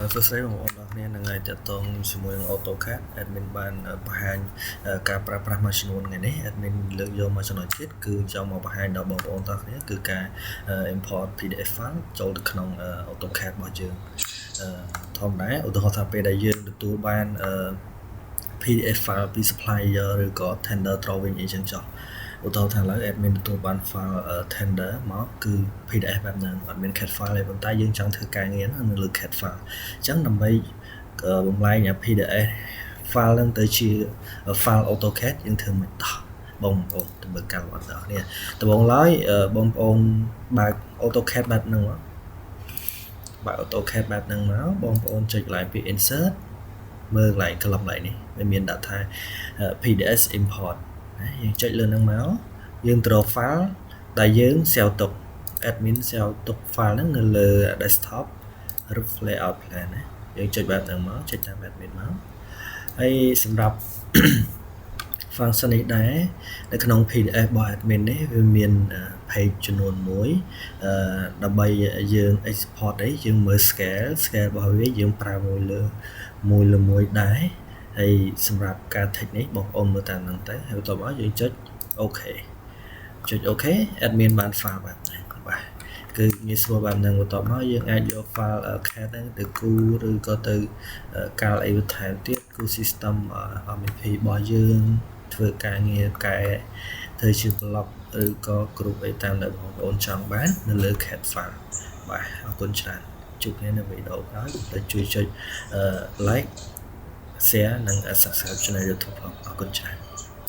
សួស្តីបងប្អូនទាំងគ្នានឹងឲ្យតតងជាមួយនឹង AutoCAD admin បានបង្ហាញការប្រើប្រាស់មួយចំនួនថ្ងៃនេះ admin លើកយកមកចំណុចទៀតគឺចង់មកបង្ហាញដល់បងប្អូនទាំងគ្នាគឺការ import PDF file ចូលទៅក្នុង AutoCAD របស់យើងធម្មតាឧទាហរណ៍ថាពេលដែលយើងទទួលបាន PDF file ពី supplier ឬក៏ tender drawing អីចឹងចុះឧទាហរណ៍ថាឡើយ admin ទទួលបាន file tender មកគឺ PDF បែបហ្នឹងអត់មាន CAD file ទេប៉ុន្តែយើងចង់ធ្វើការងារនៅលើ CAD file អញ្ចឹងដើម្បីបំលែង PDF file ហ្នឹងទៅជា file AutoCAD យើងធ្វើមិនដោះបងប្អូនទៅមើលកម្មវិធីរបស់គ្នាដំបូងឡើយបងប្អូនបើក AutoCAD បែបហ្នឹងមកបើក AutoCAD បែបហ្នឹងមកបងប្អូនចុចឡើងពី insert មើលកន្លែង column នេះវាមានដាក់ថា PDF import យើងចុចលើហ្នឹងមកយើង draw file ដែលយើង save ទុក admin save ទុក file ហ្នឹងនៅលើ desktop ឬ layout plan ណាយើងចុចបែបហ្នឹងមកចុចតាម admin មកហើយសម្រាប់ function នេះដែរនៅក្នុង PDF របស់ admin នេះវាមាន page ចំនួន1ដើម្បីយើង export អីយើងមើល scale របស់វាយើងប្រើមួយដែរហើយសម្រាប់ការ text នេះបងប្អូនមើលតាមហ្នឹងទៅហើយបន្ទាប់មកយើងចុច OK ចុច OK admin បាន file បែបហ្នឹងបាទគឺងាយស្រួលបែបហ្នឹងបន្ទាប់មកយើងអាចយក file CAD ហ្នឹងទៅគូរឬក៏ទៅកាលអីបន្ថែមទៀតគូ system MEP របស់យើងធ្វើការងារកែធ្វើជា block ឬក៏ group អីតាមដែលបងប្អូនចង់បាននៅលើ CAD file បាទអរគុណច្រើនជួបគ្នានៅវីដេអូក្រោយជួយចុច like share និង subscribe channel YouTube អរគុណច្រើន